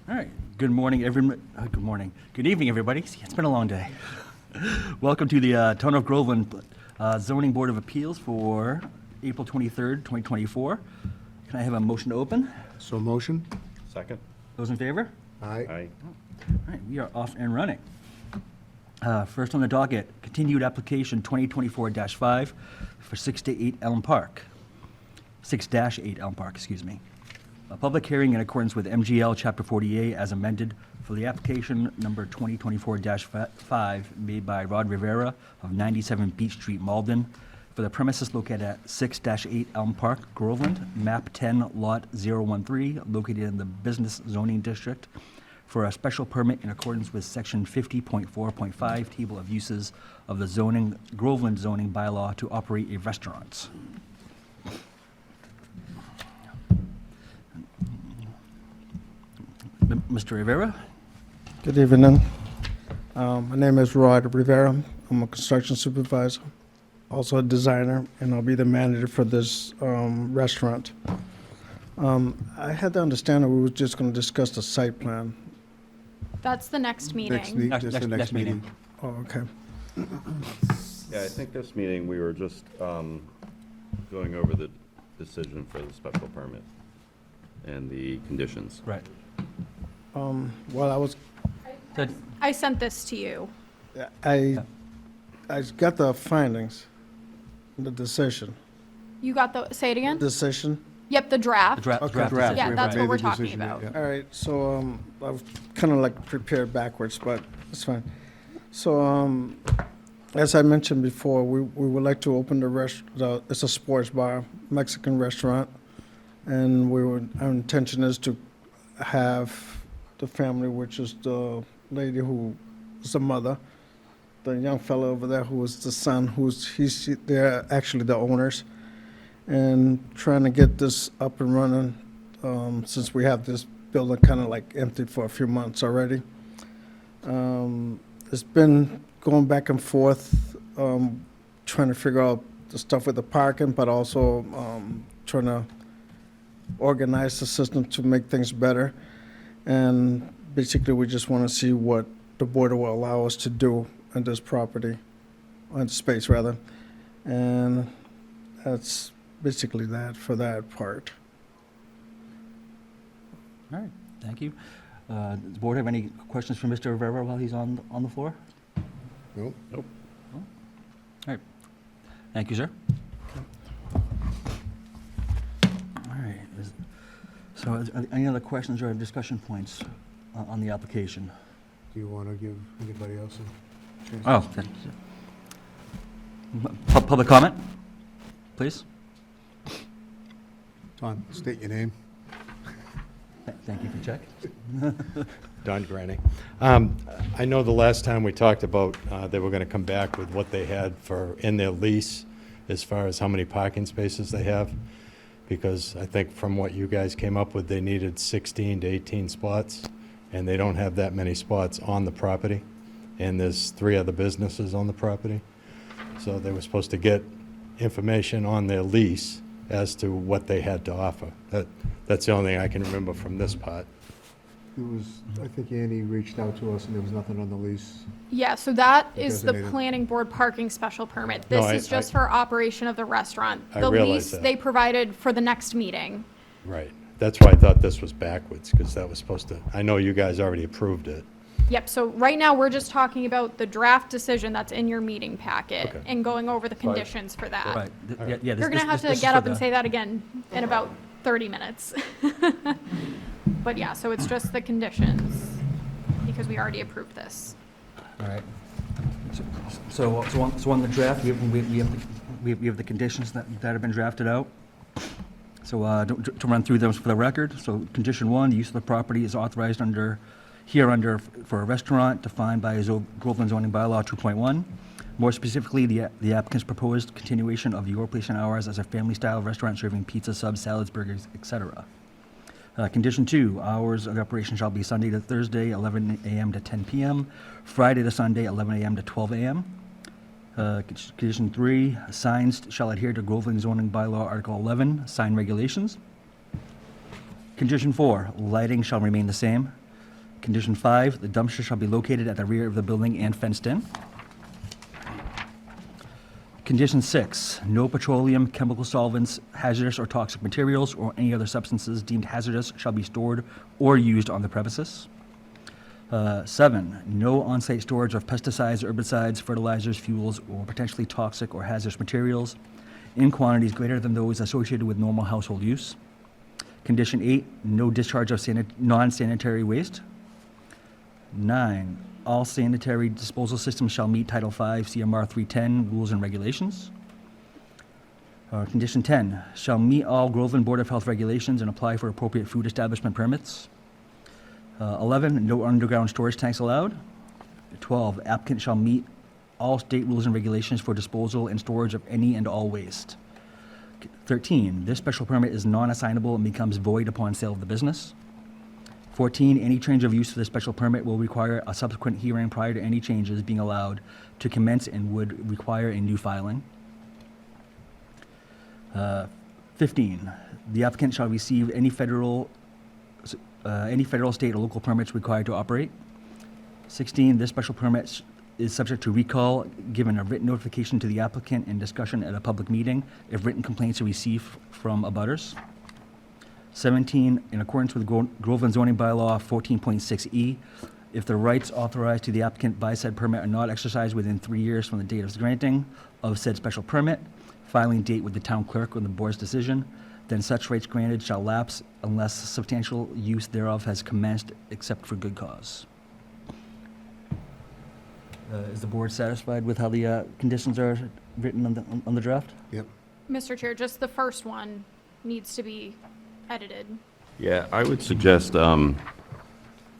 All right. Good morning, good morning. Good evening, everybody. It's been a long day. Welcome to the Town of Groveland Zoning Board of Appeals for April 23rd, 2024. Can I have a motion to open? So motion? Second? Those in favor? Aye. Aye. All right, we are off and running. First on the docket, continued application 2024-5 for 6-8 Elm Park. 6-8 Elm Park, excuse me. A public hearing in accordance with MGL Chapter 48 as amended for the application number 2024-5 made by Rod Rivera of 97 Beach Street, Malden, for the premises located at 6-8 Elm Park, Groveland, map 10, lot 013, located in the Business Zoning District, for a special permit in accordance with section 50.4.5, table of uses of the Groveland zoning bylaw to operate a restaurant. Mr. Rivera? Good evening. My name is Rod Rivera. I'm a construction supervisor, also a designer, and I'll be the manager for this restaurant. I had to understand that we were just going to discuss the site plan. That's the next meeting. Just the next meeting. Oh, okay. Yeah, I think this meeting, we were just going over the decision for the special permit and the conditions. Right. Well, I sent this to you. I got the findings, the decision. You got the, say it again? Decision. Yep, the draft. The draft. Okay, draft draft. decision. Yeah, that's Made what the we're talking decision, about. yeah. All right, so I've kind of like prepared backwards, but it's fine. So as I mentioned before, we would like to open it's a sports bar, Mexican restaurant, and our intention is to have the family, which is the lady who is the mother, the young fellow over there who is the son, they're actually the owners, and trying to get this up and running since we have this building kind of like emptied for a few months already. It's been going back and forth, trying to figure out the stuff with the parking, but also trying to organize the system to make things better. And basically, we just want to see what the board will allow us to do on this property, on the space rather. And that's basically that for that part. All right, thank you. Does the board have any questions for Mr. Rivera while he's on the floor? Nope. Nope. All right, thank you, sir. All right, so is there any other questions or discussion points on the application? Do you want to give anybody else a chance? Oh, public comment, please? Don, state your name. Thank you for check. Don Granny. I know the last time we talked about, they were going to come back with what they had in their lease as far as how many parking spaces they have, because I think from what you guys came up with, they needed 16 to 18 spots, and they don't have that many spots on the property, and there's 3 other businesses on the property. So they were supposed to get information on their lease as to what they had to offer. That's the only thing I can remember from this part. I think Andy reached out to us and there was nothing on the lease. Yeah, so that is the Designated. planning board parking special permit. No, This is just for operation of the restaurant. I The realize lease that. they provided for the next meeting. Right. That's why I thought this was backwards, because that was supposed to, I know you guys already approved it. Yep, so right now, we're just talking about the draft decision that's in your meeting packet Okay. and going over the conditions for that. Right, yeah, yeah. You're gonna have to get up and say that again in about 30 minutes. But yeah, so it's just the conditions, because we already approved this. All right. So on the draft, we have the conditions that have been drafted out. So to run through those for the record. So condition 1, the use of the property is authorized under for a restaurant defined by Groveland zoning bylaw 2.1. More specifically, the applicant's proposed continuation of the operation hours as a family-style restaurant serving pizza, subs, salads, burgers, etc. Condition 2, hours of operation shall be Sunday to Thursday, 11 a.m. to 10 p.m., Friday to Sunday, 11 a.m. to 12 a.m. Condition 3, signs shall adhere to Groveland zoning bylaw Article 11, sign regulations. Condition 4, lighting shall remain the same. Condition 5, the dumpster shall be located at the rear of the building and fenced in. Condition 6, no petroleum, chemical solvents, hazardous or toxic materials, or any other substances deemed hazardous shall be stored or used on the premises. 7, no on-site storage of pesticides, herbicides, fertilizers, fuels, or potentially toxic or hazardous materials in quantities greater than those associated with normal household use. Condition 8, no discharge of non-sanitary waste. 9, all sanitary disposal systems shall meet Title V CMR 310 rules and regulations. Condition 10, shall meet all Groveland Board of Health regulations and apply for appropriate food establishment permits. 11, no underground storage tanks allowed. 12, applicant shall meet all state rules and regulations for disposal and storage of any and all waste. 13, this special permit is non-assignable and becomes void upon sale of the business. 14, any change of use for the special permit will require a subsequent hearing prior to any changes being allowed to commence and would require a new filing. 15, the applicant shall receive any federal, state, or local permits required to operate. 16, this special permit is subject to recall, given a written notification to the applicant and discussion at a public meeting if written complaints are received from abutters. 17, in accordance with Groveland zoning bylaw 14.6E, if the rights authorized to the applicant by said permit are not exercised within 3 years from the date of granting of said special permit, filing date with the town clerk on the board's decision, then such rights granted shall lapse unless substantial use thereof has commenced except for good cause. Is the board satisfied with how the conditions are written on the draft? Yep. Mr. Chair, just the first one needs to be edited. Yeah, I would suggest,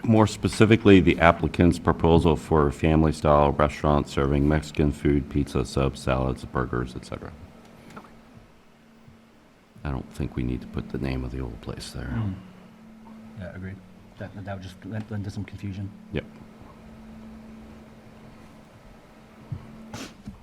more specifically, the applicant's proposal for a family-style restaurant serving Mexican food, pizza, subs, salads, burgers, etc. I don't think we need to put the name of the old place there. Yeah, agreed. That would just lend to some confusion. Yep.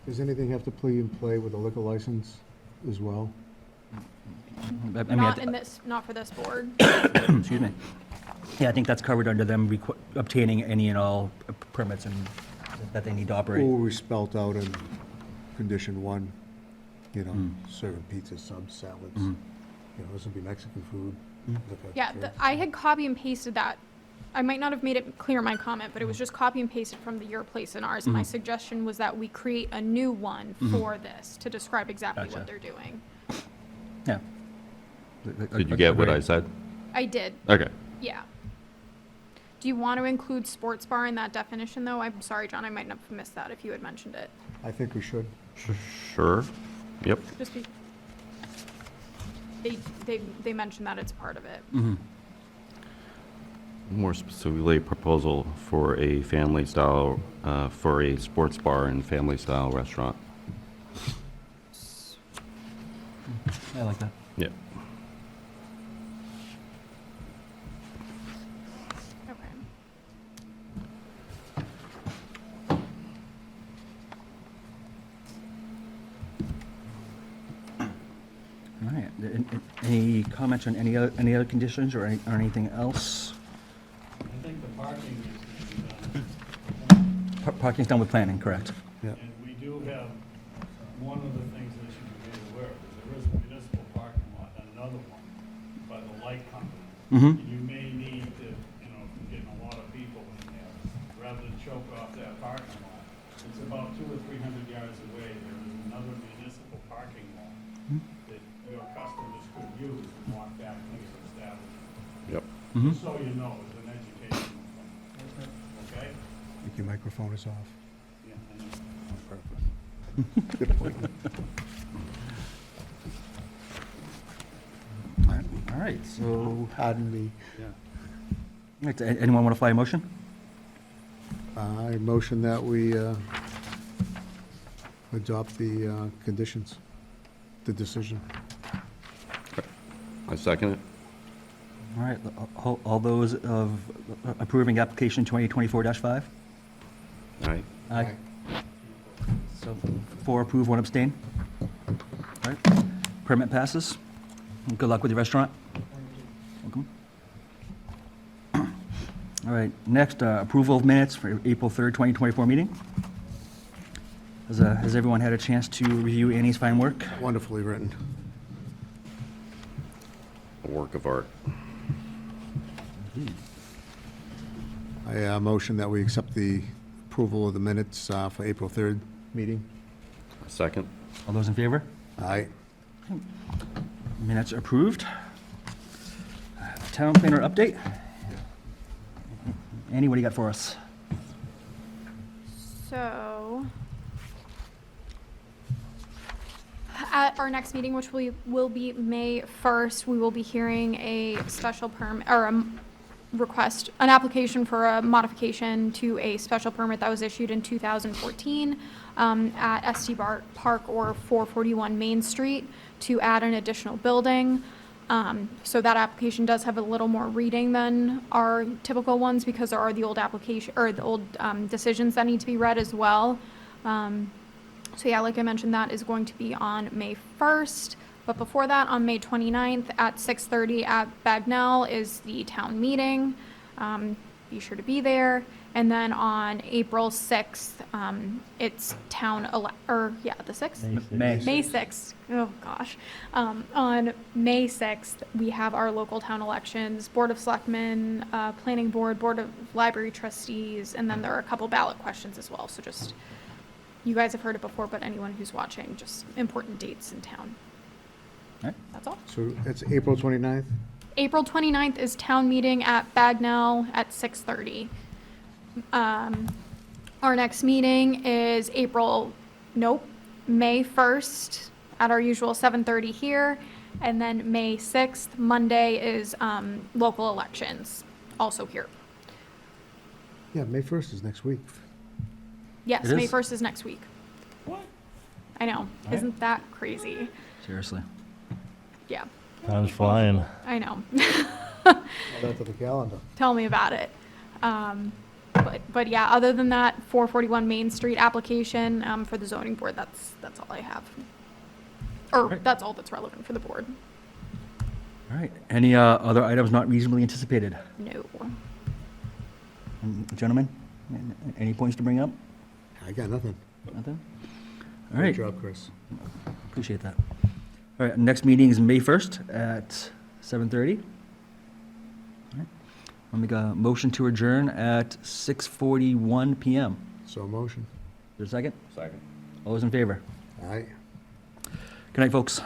Does anything have to play with a liquor license as well? I mean, Not for this board. excuse me. Yeah, I think that's covered under them obtaining any and all permits and that they need to operate. Or we spelt out in condition 1, serving pizza, subs, salads. This would be Mexican food. liquor, Yeah, drinks. I had copy and pasted that. I might not have made it clear in my comment, but it was just copy and pasted from the your place and ours. And my suggestion was that we create a new one for this to describe exactly Gotcha. what they're doing. Yeah. Did you get what I said? I did, Okay. yeah. Do you want to include sports bar in that definition, though? I'm sorry, John, I might have missed that if you had mentioned it. I think we should. Sure. Yep. Just be, they mentioned that it's part of it. More specifically, proposal for a family-style, for a sports bar and family-style restaurant. I like that. Yep. Okay. All right. Any comments on any other conditions or anything else? I think the parking is going to be done. Parking's done with planning, correct? Yeah. And we do have, one of the things that you should be made aware of, is there is a municipal parking lot, another one, by the light company. Mm-hmm. You may need to, if you're getting a lot of people in there, rather than choke off that parking lot. It's about 200 or 300 yards away, there is another municipal parking lot that your customers could use and walk back to your establishment. Yep. Just so you know, it's an educational thing. Okay? I think your microphone is off. Yeah, I know. Good point. All right, so, Pardon me. anyone want to fly a motion? I motion that we adopt the conditions, the decision. I second it. All right, all those of approving application 2024-5? All right. Aye. So, 4 approve, 1 abstain. All right, permit passes. Good luck with your restaurant. Welcome. All right, next, approval of minutes for April 3rd, 2024 meeting. Has everyone had a chance to review Annie's fine work? Wonderfully written. A work of art. I motion that we accept the approval of the minutes for April 3rd meeting. Second? All those in favor? Aye. Minutes approved. Town planner update. Annie, what do you got for us? So, at our next meeting, which will be May 1st, we will be hearing a special permit, or an application for a modification to a special permit that was issued in 2014 at ST Park or 441 Main Street to add an additional building. So that application does have a little more reading than our typical ones because there are the old application, or the old decisions that need to be read as well. So yeah, like I mentioned, that is going to be on May 1st. But before that, on May 29th at 6:30 at Bagnell is the town meeting. Be sure to be there. And then on April 6th, it's the 6th? May. May 6th. Oh, gosh. On May 6th, we have our local town elections, Board of Selectmen, Planning Board, Board of Library Trustees, and then there are a couple ballot questions as well. So just, you guys have heard it before, but anyone who's watching, just important dates in town. All right. That's all. So it's April 29th? April 29th is town meeting at Bagnell at 6:30. Our next meeting is May 1st at our usual 7:30 here. And then May 6th, Monday, is local elections, also here. Yeah, May 1st is next week. Yes, It May is? 1st is next week. What? I know. Isn't that crazy? Seriously. Yeah, Time's flying. I know. Add that to the calendar. Tell me about it. But yeah, other than that, 441 Main Street application for the zoning board, that's all I have. Or Right. that's all that's relevant for the board. All right, any other items not reasonably anticipated? No. Gentlemen, any points to bring up? I got nothing. Nothing? All Great right, job, Chris. appreciate that. All right, next meeting is May 1st at 7:30. All right, I'll make a motion to adjourn at 6:41 PM. So motion. Is there a second? Second. All those in favor? Aye. Good night, folks.